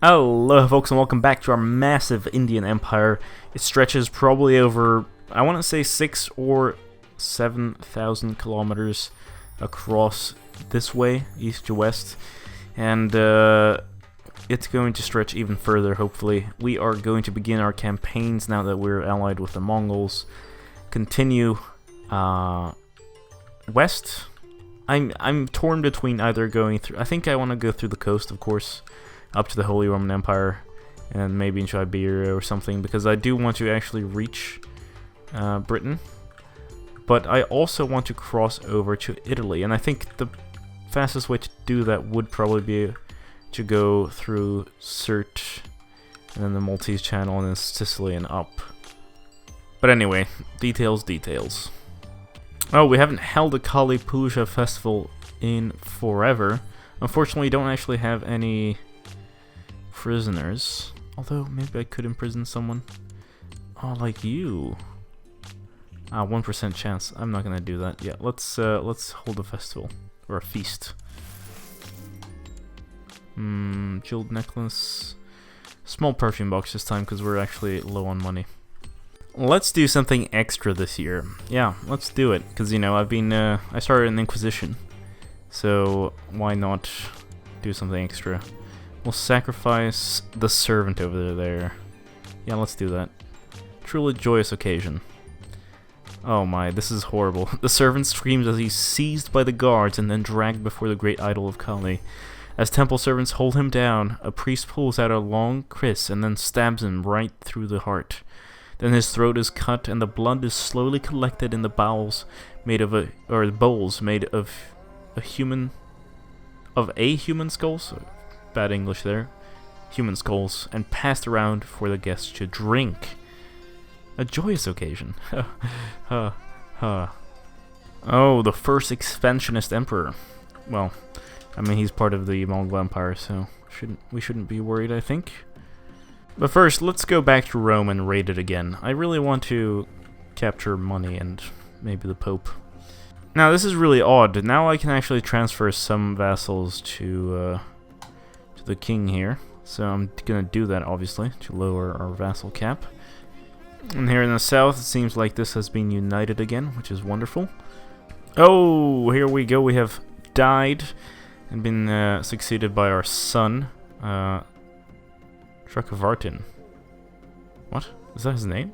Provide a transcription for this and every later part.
Hello folks and welcome back to our massive Indian empire. It stretches probably over, I want to say 6 or 7,000 kilometers across this way, east to west, and it's going to stretch even further hopefully. We are going to begin our campaigns now that we're allied with the Mongols. Continue west. I'm torn between either going through, I think I want to go through the coast, of course, up to the Holy Roman Empire, and maybe in Siberia or something, because I do want to actually reach Britain. But I also want to cross over to Italy, and I think the fastest way to do that would probably be to go through Sirte, and then the Maltese Channel, and then Sicily and up. But anyway, details. Oh, we haven't held a Kali Puja festival in forever. Unfortunately, we don't actually have any prisoners, although maybe I could imprison someone. Oh, like you. 1% chance. I'm not gonna do that. Yeah, let's hold a festival or a feast. Jeweled necklace, small perfume box this time because we're actually low on money. Let's do something extra this year. Yeah, let's do it because I started an Inquisition, so why not do something extra? We'll sacrifice the servant over there. Yeah, let's do that. Truly joyous occasion. Oh my, this is horrible. The servant screams as he's seized by the guards and then dragged before the great idol of Kali. As temple servants hold him down, a priest pulls out a long kris and then stabs him right through the heart. Then his throat is cut and the blood is slowly collected in the bowls made of bowls made of a human skull. So bad English there. Human skulls, and passed around for the guests to drink. A joyous occasion. Oh, the first expansionist emperor. Well, I mean, he's part of the Mongol Empire, so we shouldn't be worried, I think. But first, let's go back to Rome and raid it again. I really want to capture money and maybe the Pope. Now, this is really odd. Now I can actually transfer some vassals to the king here. So I'm gonna do that, obviously, to lower our vassal cap. And here in the south, it seems like this has been united again, which is wonderful. Oh, here we go. We have died and been succeeded by our son, Chakravartin. What? Is that his name?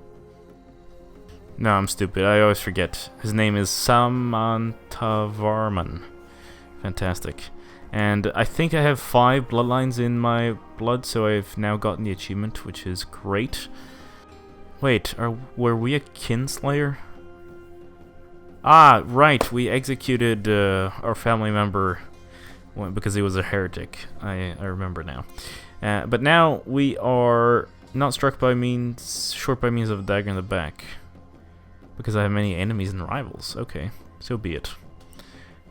No, I'm stupid. I always forget. His name is Samantavarman. Fantastic. And I think I have 5 bloodlines in my blood, so I've now gotten the achievement, which is great. Wait, were we a kinslayer? Ah, right, we executed our family member because he was a heretic. I remember now. But now we are not short by means of a dagger in the back. Because I have many enemies and rivals. Okay, so be it.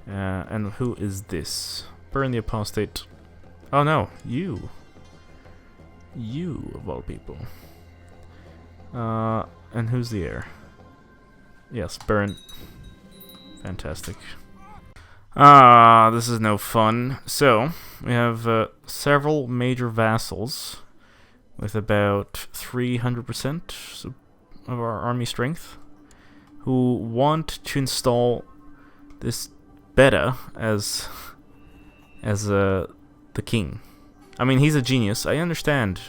And who is this? Burn the apostate. Oh no, you. You, of all people. And who's the heir? Yes, burn. Fantastic. This is no fun. So, we have several major vassals with about 300% of our army strength who want to install this beta as the king. I mean, he's a genius. I understand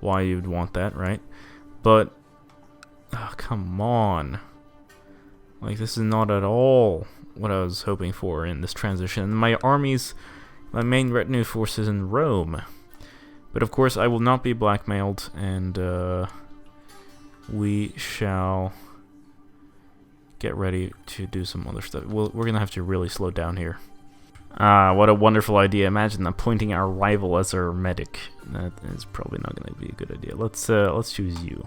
why you'd want that, right? But come on. Like, this is not at all what I was hoping for in this transition. My main retinue force is in Rome. But of course, I will not be blackmailed, and we shall get ready to do some other stuff. We're gonna have to really slow down here. What a wonderful idea. Imagine appointing our rival as our medic. That is probably not going to be a good idea. Let's choose you.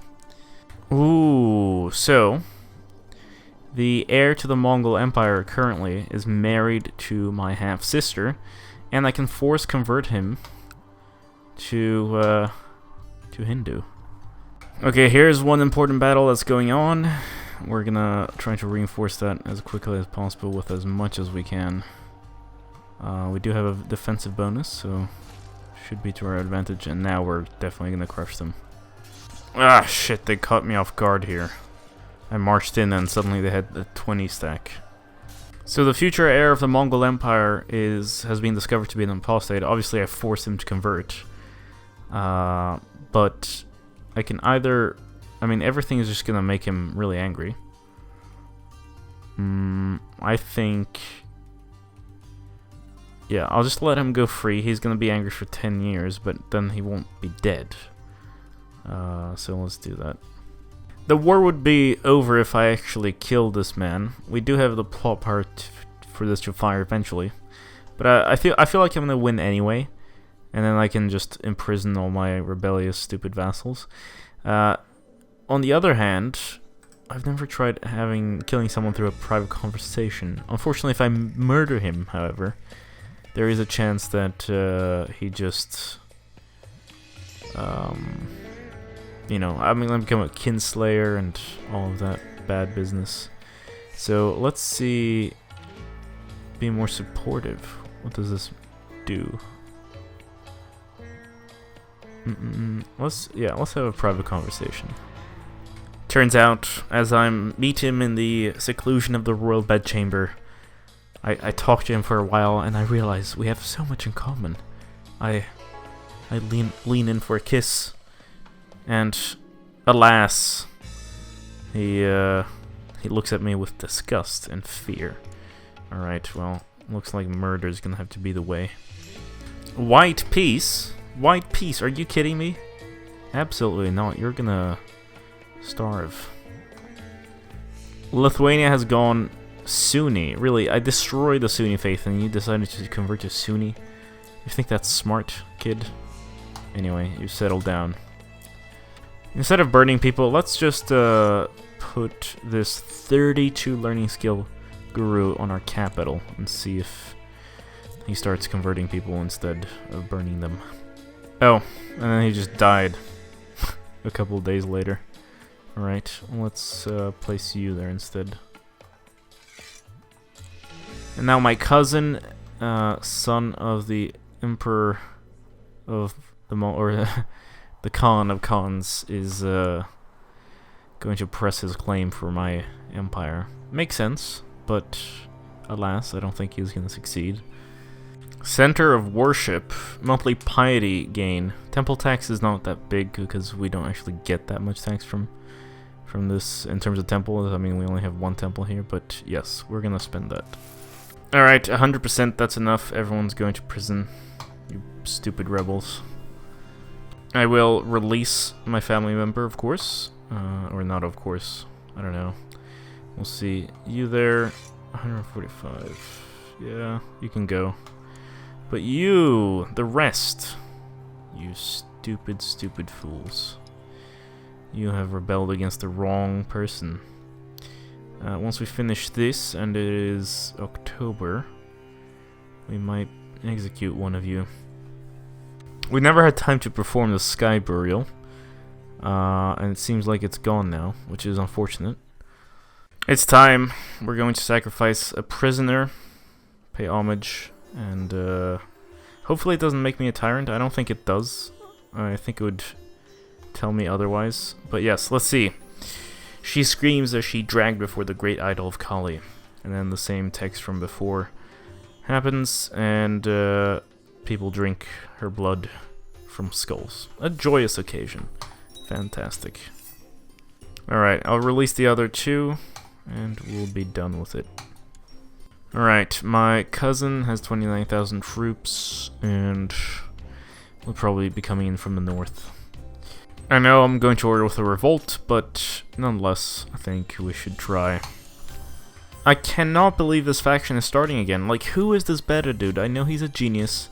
Ooh, so the heir to the Mongol Empire currently is married to my half-sister, and I can force convert him to Hindu. Okay, here's one important battle that's going on. We're gonna try to reinforce that as quickly as possible with as much as we can. We do have a defensive bonus, so should be to our advantage, and now we're definitely gonna crush them. Ah, shit, they caught me off guard here. I marched in and suddenly they had a 20 stack. So the future heir of the Mongol Empire has been discovered to be an apostate. Obviously I forced him to convert. But I can either... I mean, everything is just gonna make him really angry. I think... Yeah, I'll just let him go free. He's gonna be angry for 10 years, but then he won't be dead. So let's do that. The war would be over if I actually killed this man. We do have the plot part for this to fire eventually. But I feel like I'm gonna win anyway. And then I can just imprison all my rebellious, stupid vassals. On the other hand, I've never tried killing someone through a private conversation. Unfortunately, if I murder him, however, there is a chance that he just... you know, I'm gonna become a kinslayer and all of that bad business. So let's see. Be more supportive. What does this do? Let's have a private conversation. Turns out, as I meet him in the seclusion of the royal bedchamber, I talk to him for a while and I realize we have so much in common. I lean in for a kiss. And, alas, he looks at me with disgust and fear. Alright, well, looks like murder's gonna have to be the way. White peace? White peace, are you kidding me? Absolutely not, you're gonna starve. Lithuania has gone Sunni. Really, I destroyed the Sunni faith and you decided to convert to Sunni? You think that's smart, kid? Anyway, you settle down. Instead of burning people, let's just put this 32 learning skill guru on our capital and see if he starts converting people instead of burning them. Oh, and then he just died a couple of days later. Alright, let's place you there instead. And now my cousin, son of the Emperor of the the Khan of Khans, is going to press his claim for my empire. Makes sense, but alas, I don't think he's going to succeed. Center of worship, monthly piety gain. Temple tax is not that big because we don't actually get that much tax from this in terms of temples. I mean, we only have one temple here, but yes, we're going to spend that. Alright, 100%, that's enough. Everyone's going to prison. You stupid rebels. I will release my family member, of course. Or not, of course. I don't know. We'll see. You there. 145. Yeah, you can go. But you, the rest. You stupid, stupid fools. You have rebelled against the wrong person. Once we finish this, and it is October, we might execute one of you. We never had time to perform the sky burial, and it seems like it's gone now, which is unfortunate. It's time. We're going to sacrifice a prisoner, pay homage, and hopefully it doesn't make me a tyrant. I don't think it does. I think it would tell me otherwise. But yes, let's see. She screams as she dragged before the great idol of Kali. And then the same text from before happens, and people drink her blood from skulls. A joyous occasion. Fantastic. Alright, I'll release the other two, and we'll be done with it. Alright, my cousin has 29,000 troops, and will probably be coming in from the north. I know I'm going to order with a revolt, but nonetheless, I think we should try. I cannot believe this faction is starting again. Like, who is this beta dude? I know he's a genius,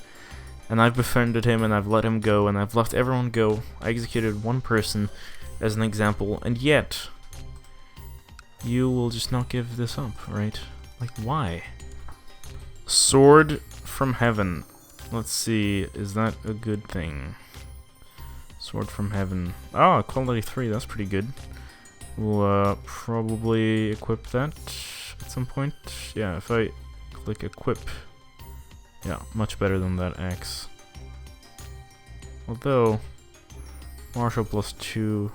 and I've befriended him, and I've let him go, and I've left everyone go. I executed one person as an example, and yet, you will just not give this up, right? Like, why? Sword from heaven. Let's see, is that a good thing? Sword from heaven. Oh, quality 3, that's pretty good. We'll probably equip that at some point. Yeah, if I click equip. Yeah, much better than that axe. Although, martial +2.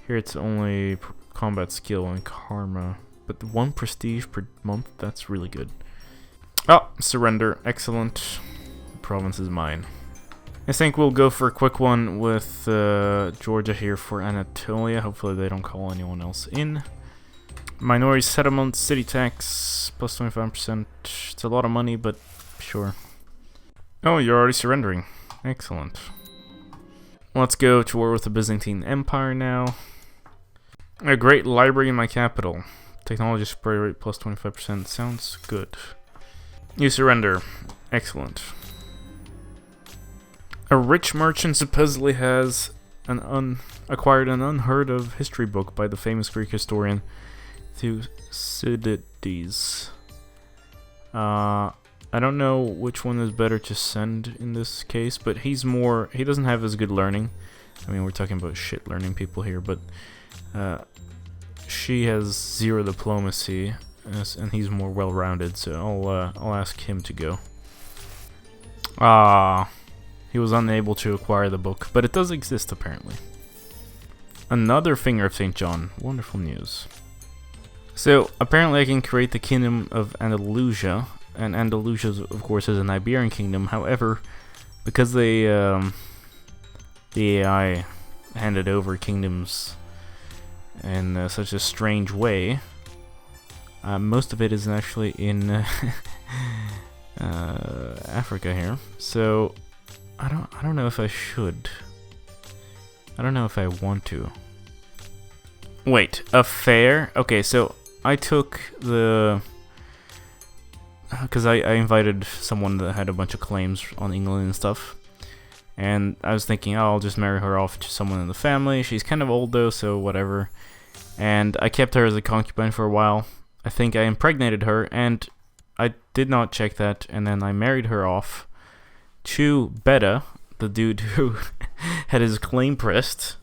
Here it's only combat skill and karma. But 1 prestige per month, that's really good. Oh, surrender. Excellent. The province is mine. I think we'll go for a quick one with Georgia here for Anatolia. Hopefully they don't call anyone else in. Minority settlement, city tax, +25%. It's a lot of money, but sure. Oh, you're already surrendering. Excellent. Let's go to war with the Byzantine Empire now. A great library in my capital. Technology spray rate +25%. Sounds good. You surrender. Excellent. A rich merchant supposedly has acquired an unheard of history book by the famous Greek historian Thucydides. I don't know which one is better to send in this case, but he doesn't have as good learning. I mean, we're talking about shit learning people here, but she has 0 diplomacy, and he's more well-rounded, so I'll ask him to go. He was unable to acquire the book, but it does exist apparently. Another finger of St. John. Wonderful news. So, apparently I can create the Kingdom of Andalusia, and Andalusia, of course, is an Iberian kingdom. However, because the AI handed over kingdoms in such a strange way, most of it is actually in Africa here. So I don't know if I should. I don't know if I want to. Wait, a fair? Okay, so I took the... Because I invited someone that had a bunch of claims on England and stuff. And I was thinking, oh, I'll just marry her off to someone in the family. She's kind of old though, so whatever. And I kept her as a concubine for a while. I think I impregnated her, and I did not check that. And then I married her off to Beta, the dude who had his claim pressed.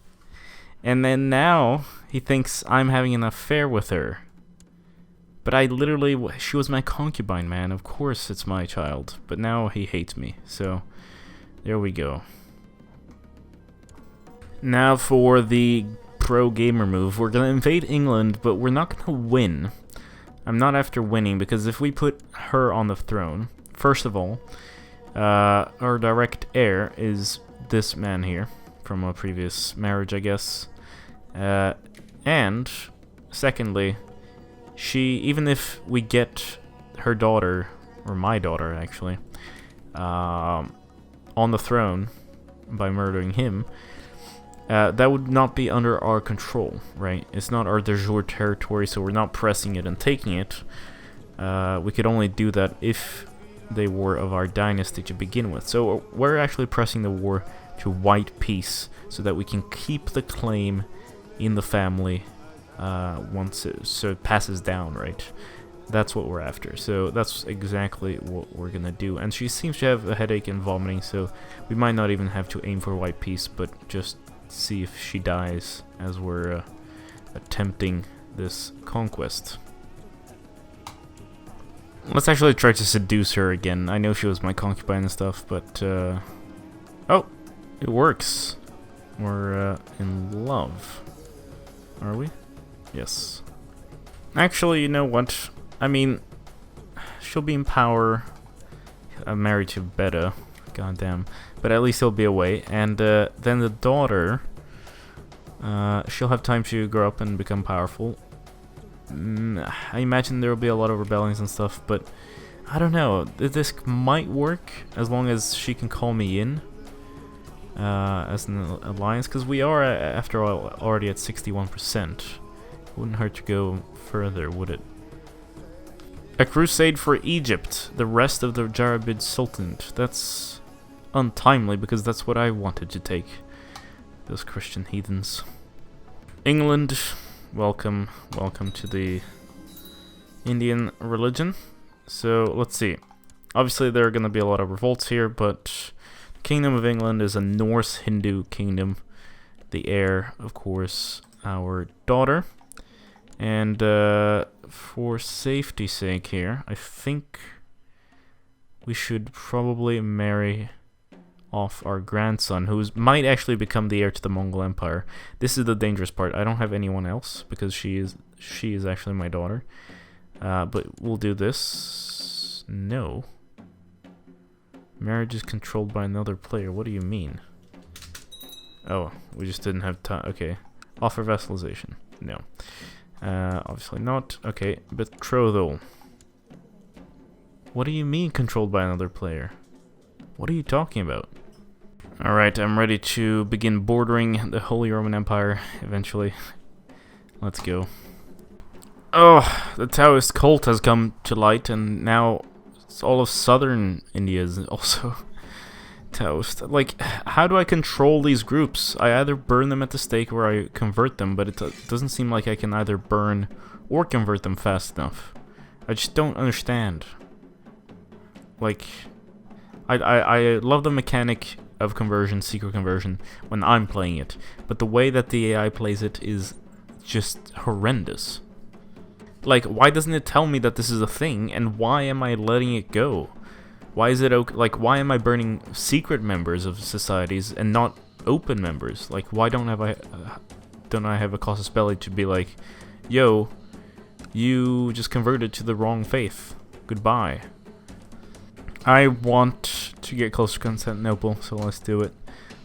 And then now he thinks I'm having an affair with her. But she was my concubine, man. Of course it's my child. But now he hates me, so there we go. Now for the pro-gamer move. We're gonna invade England, but we're not gonna win. I'm not after winning, because if we put her on the throne, first of all, our direct heir is this man here, from a previous marriage, I guess. And, secondly, even if we get her daughter, or my daughter actually, on the throne by murdering him, that would not be under our control, right? It's not our de jure territory, so we're not pressing it and taking it. We could only do that if they were of our dynasty to begin with. So we're actually pressing the war to white peace, so that we can keep the claim in the family once it passes down, right? That's what we're after. So that's exactly what we're gonna do. And she seems to have a headache and vomiting, so we might not even have to aim for white peace, but just see if she dies as we're attempting this conquest. Let's actually try to seduce her again. I know she was my concubine and stuff, but oh, it works. We're in love. Are we? Yes. Actually, you know what? I mean, she'll be in power. I'm married to Beta. Goddamn. But at least he'll be away. And then the daughter, she'll have time to grow up and become powerful. I imagine there will be a lot of rebellions and stuff, but I don't know. This might work as long as she can call me in as an alliance, because we are, after all, already at 61%. Wouldn't hurt to go further, would it? A crusade for Egypt, the rest of the Jarabid Sultanate. That's untimely, because that's what I wanted to take. Those Christian heathens. England, welcome to the Indian religion. So, let's see. Obviously, there are going to be a lot of revolts here, but the Kingdom of England is a Norse Hindu kingdom. The heir, of course, our daughter. And for safety's sake here, I think we should probably marry off our grandson, who might actually become the heir to the Mongol Empire. This is the dangerous part. I don't have anyone else because she is actually my daughter. But we'll do this. No. Marriage is controlled by another player. What do you mean? Oh, we just didn't have time. Okay. Offer vassalization. No. Obviously not. Okay. Betrothal. What do you mean controlled by another player? What are you talking about? Alright, I'm ready to begin bordering the Holy Roman Empire eventually. Let's go. Oh, the Taoist cult has come to light, and now all of southern India is also Taoist. Like, how do I control these groups? I either burn them at the stake or I convert them, but it doesn't seem like I can either burn or convert them fast enough. I just don't understand. Like, I love the mechanic of conversion, secret conversion, when I'm playing it, but the way that the AI plays it is just horrendous. Like, why doesn't it tell me that this is a thing, and why am I letting it go? Why is it okay? Like, why am I burning secret members of societies and not open members? Like, why don't I have a casus belli to be like, yo, you just converted to the wrong faith. Goodbye. I want to get close to Constantinople, so let's do it.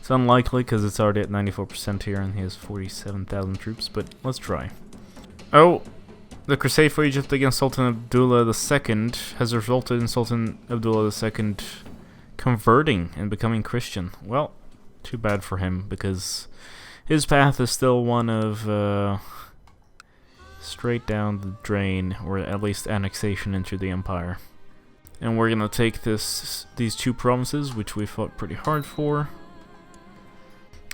It's unlikely because it's already at 94% here and he has 47,000 troops, but let's try. Oh, the crusade for Egypt against Sultan Abdullah II has resulted in Sultan Abdullah II converting and becoming Christian. Well, too bad for him, because his path is still one of straight down the drain, or at least annexation into the empire. And we're gonna take these two provinces, which we fought pretty hard for.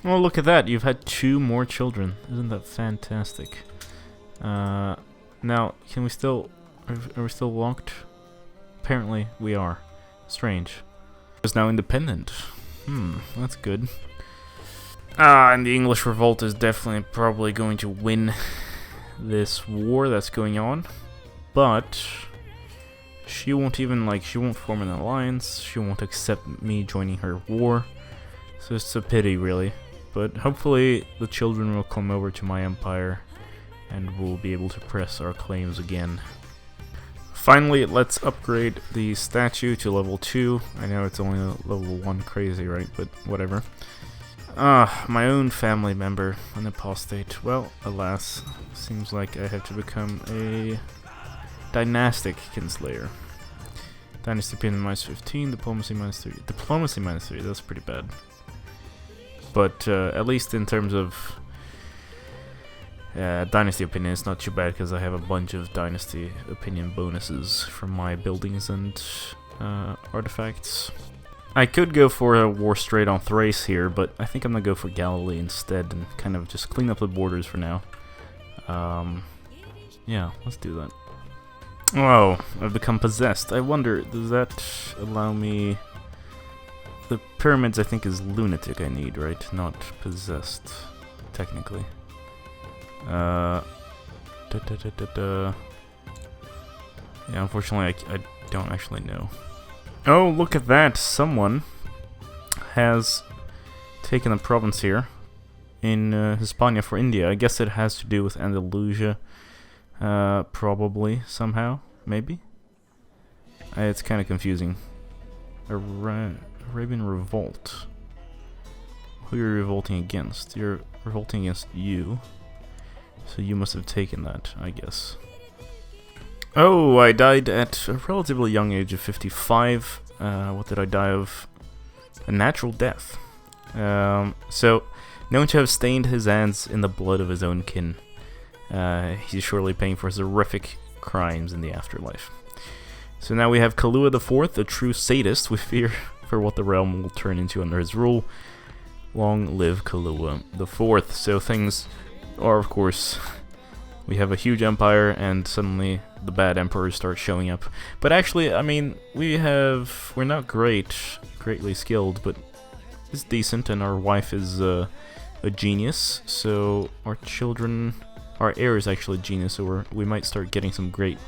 Oh, look at that! You've had 2 more children. Isn't that fantastic? Now, can we still... Are we still locked? Apparently, we are. Strange. It's now independent. That's good. And the English revolt is definitely probably going to win this war that's going on. But... she won't even, she won't form an alliance. She won't accept me joining her war. So it's a pity, really. But hopefully the children will come over to my empire and we'll be able to press our claims again. Finally, let's upgrade the statue to level 2. I know it's only level 1 crazy, right? But whatever. My own family member, an apostate. Well, alas, seems like I have to become a dynastic kinslayer. Dynasty opinion -15, diplomacy -3. Diplomacy -3, that's pretty bad. But at least in terms of dynasty opinion, it's not too bad because I have a bunch of dynasty opinion bonuses from my buildings and artifacts. I could go for a war straight on Thrace here, but I think I'm gonna go for Galilee instead and kind of just clean up the borders for now. Yeah, let's do that. Oh, I've become possessed. I wonder, does that allow me... The pyramids, I think, is lunatic I need, right? Not possessed, technically. Yeah, unfortunately, I don't actually know. Oh, look at that! Someone has taken a province here in Hispania for India. I guess it has to do with Andalusia. Probably, somehow, maybe? It's kind of confusing. Arabian Revolt. Who are you revolting against? You're revolting against you. So you must have taken that, I guess. Oh, I died at a relatively young age of 55. What did I die of? A natural death. So, known to have stained his hands in the blood of his own kin. He's surely paying for his horrific crimes in the afterlife. So now we have Kalinga IV, a true sadist, with fear for what the realm will turn into under his rule. Long live Kalinga IV. So things are, of course, we have a huge empire, and suddenly the bad emperors start showing up. But actually, I mean, we're not greatly skilled, but it's decent, and our wife is a genius, so our heir is actually a genius, so we might start getting some great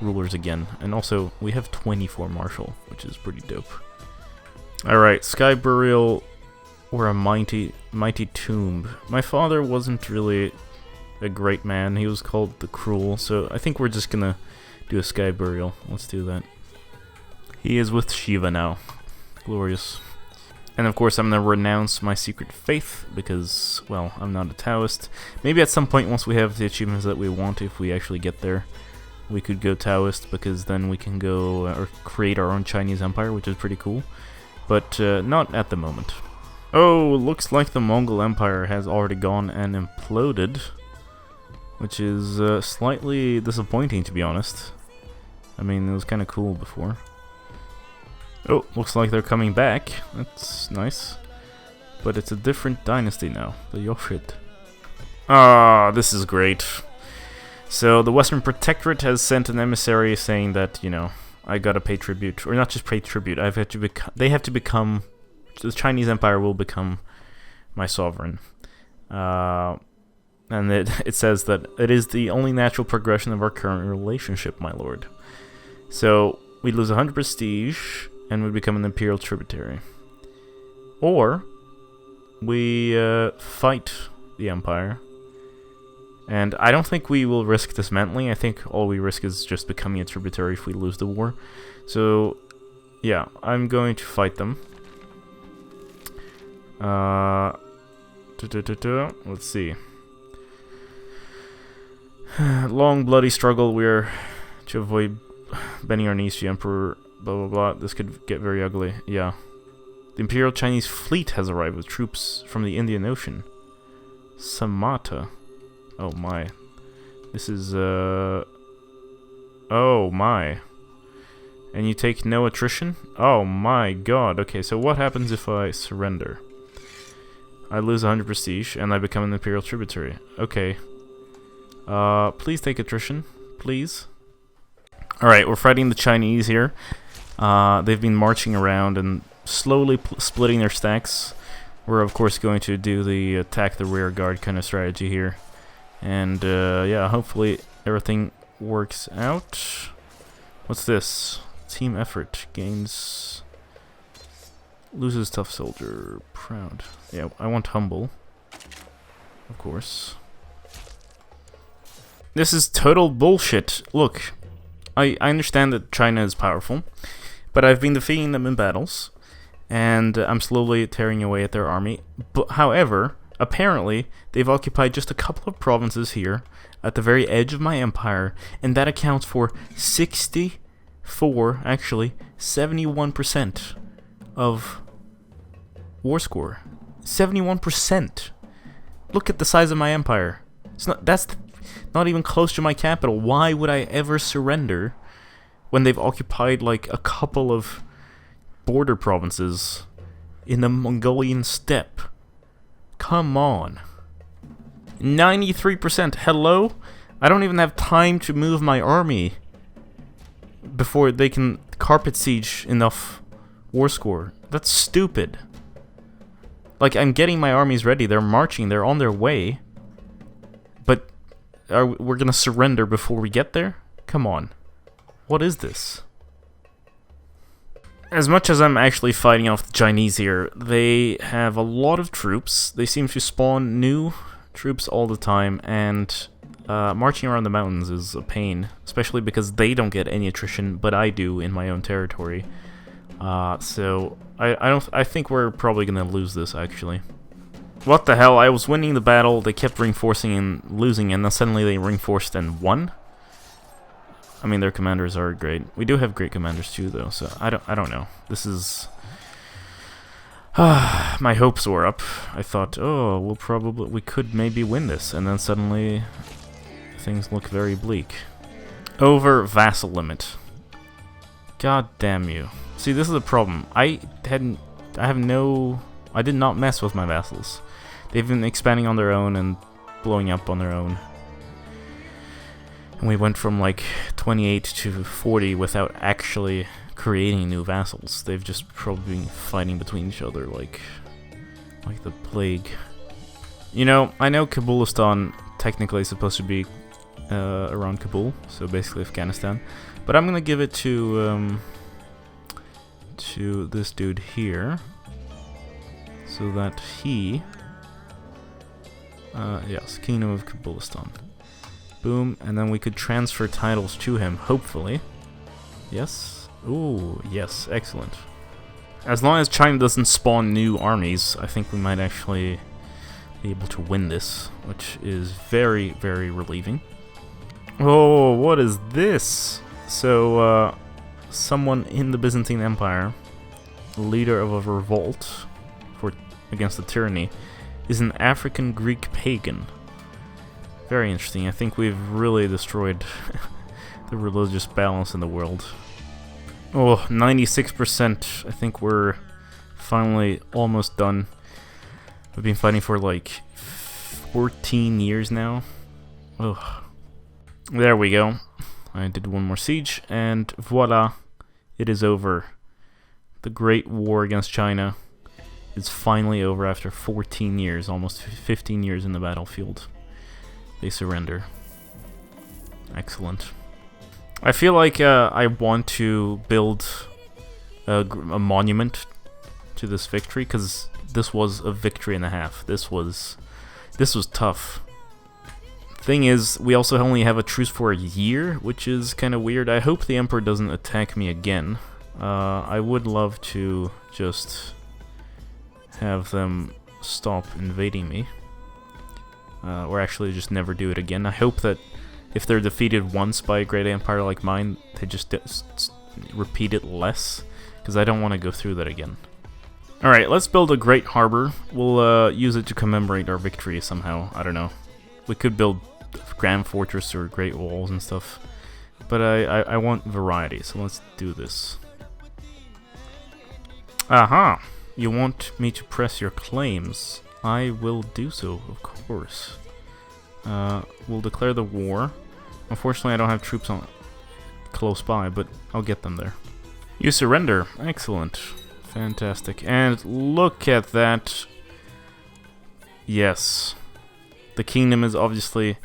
rulers again. And also, we have 24 martial, which is pretty dope. Alright, Sky Burial or a mighty tomb. My father wasn't really a great man. He was called the Cruel, so I think we're just gonna do a Sky Burial. Let's do that. He is with Shiva now. Glorious. And of course I'm gonna renounce my secret faith because, well, I'm not a Taoist. Maybe at some point once we have the achievements that we want, if we actually get there, we could go Taoist, because then we can go or create our own Chinese empire, which is pretty cool. But not at the moment. Oh, looks like the Mongol Empire has already gone and imploded, which is slightly disappointing, to be honest. I mean, it was kind of cool before. Oh, looks like they're coming back. That's nice. But it's a different dynasty now, the Yoshid. Ah, this is great. So the Western Protectorate has sent an emissary saying that, you know, I gotta pay tribute, or not just pay tribute. They have to become. The Chinese Empire will become my sovereign, and it says that it is the only natural progression of our current relationship, my lord. So we lose 100 prestige, and we become an imperial tributary, or we fight the empire. And I don't think we will risk dismantling. I think all we risk is just becoming a tributary if we lose the war. So, yeah, I'm going to fight them. Let's see. Long, bloody struggle. We're to avoid bending our knees to the emperor. Blah, blah, blah. This could get very ugly. Yeah. The Imperial Chinese fleet has arrived with troops from the Indian Ocean. Samata. Oh my. This is, oh my. And you take no attrition? Oh my god. Okay, so what happens if I surrender? I lose 100 prestige, and I become an imperial tributary. Okay. Please take attrition. Please. Alright, we're fighting the Chinese here. They've been marching around and slowly splitting their stacks. We're, of course, going to do the attack the rear guard kind of strategy here. And, yeah, hopefully everything works out. What's this? Team effort. Gains... Loses tough soldier. Proud. Yeah, I want humble. Of course. This is total bullshit. Look, I understand that China is powerful, but I've been defeating them in battles, and I'm slowly tearing away at their army. But, however... apparently, they've occupied just a couple of provinces here at the very edge of my empire, and that accounts for 71% of war score. 71%. Look at the size of my empire. That's not even close to my capital. Why would I ever surrender when they've occupied like a couple of border provinces in the Mongolian steppe? Come on. 93%. Hello? I don't even have time to move my army before they can carpet siege enough war score. That's stupid. Like, I'm getting my armies ready. They're marching. They're on their way. But we're gonna surrender before we get there? Come on. What is this? As much as I'm actually fighting off the Chinese here, they have a lot of troops. They seem to spawn new troops all the time, and marching around the mountains is a pain, especially because they don't get any attrition, but I do in my own territory. So I think we're probably gonna lose this actually. What the hell? I was winning the battle. They kept reinforcing and losing, and then suddenly they reinforced and won. I mean, their commanders are great. We do have great commanders too, though. So I don't know. This is my hopes were up. I thought, oh, we could maybe win this, and then suddenly things look very bleak. Over vassal limit. God damn you! See, this is the problem. I did not mess with my vassals. They've been expanding on their own and blowing up on their own. And we went from like 28 to 40 without actually creating new vassals. They've just probably been fighting between each other like the plague. You know, I know Kabulistan technically is supposed to be around Kabul, so basically Afghanistan. But I'm gonna give it to to this dude here, so that he, yes, Kingdom of Kabulistan. Boom, and then we could transfer titles to him, hopefully. Yes? Ooh, yes, excellent. As long as China doesn't spawn new armies, I think we might actually be able to win this, which is very, very relieving. Oh, what is this? So, someone in the Byzantine Empire, leader of a revolt against the tyranny, is an African Greek pagan. Very interesting. I think we've really destroyed the religious balance in the world. Oh, 96%. I think we're finally almost done. We've been fighting for like 14 years now. Oh, there we go. I did one more siege, and voila, it is over. The Great War against China is finally over after 14 years, almost 15 years in the battlefield. They surrender. Excellent. I feel like I want to build a monument to this victory, because this was a victory and a half. This was tough. Thing is, we also only have a truce for a year, which is kind of weird. I hope the Emperor doesn't attack me again. I would love to just have them stop invading me. Or actually just never do it again. I hope that if they're defeated once by a great empire like mine, they just repeat it less, because I don't want to go through that again. Alright, let's build a great harbor. We'll use it to commemorate our victory somehow. I don't know. We could build grand fortress or great walls and stuff, but I want variety, so let's do this. Aha! You want me to press your claims? I will do so, of course. We'll declare the war. Unfortunately, I don't have troops on close by, but I'll get them there. You surrender. Excellent. Fantastic. And look at that. Yes. The kingdom is obviously...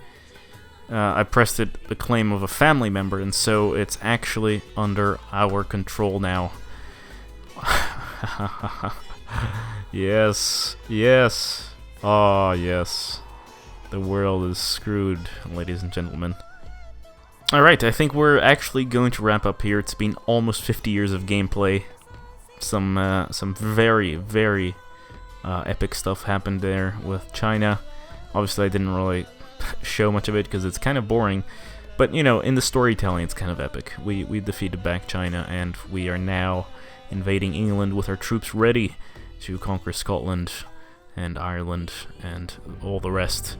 I pressed the claim of a family member, and so it's actually under our control now. Yes. Yes. Oh, yes. The world is screwed, ladies and gentlemen. Alright, I think we're actually going to wrap up here. It's been almost 50 years of gameplay. Some very, very epic stuff happened there with China. Obviously, I didn't really show much of it because it's kind of boring. But, you know, in the storytelling, it's kind of epic. We defeated back China, and we are now invading England with our troops ready to conquer Scotland and Ireland and all the rest.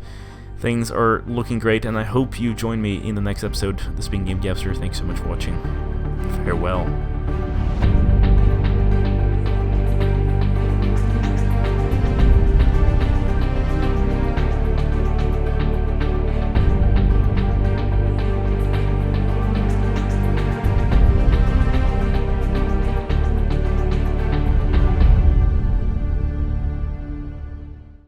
Things are looking great, and I hope you join me in the next episode. This has been GameGabster. Thanks so much for watching. Farewell.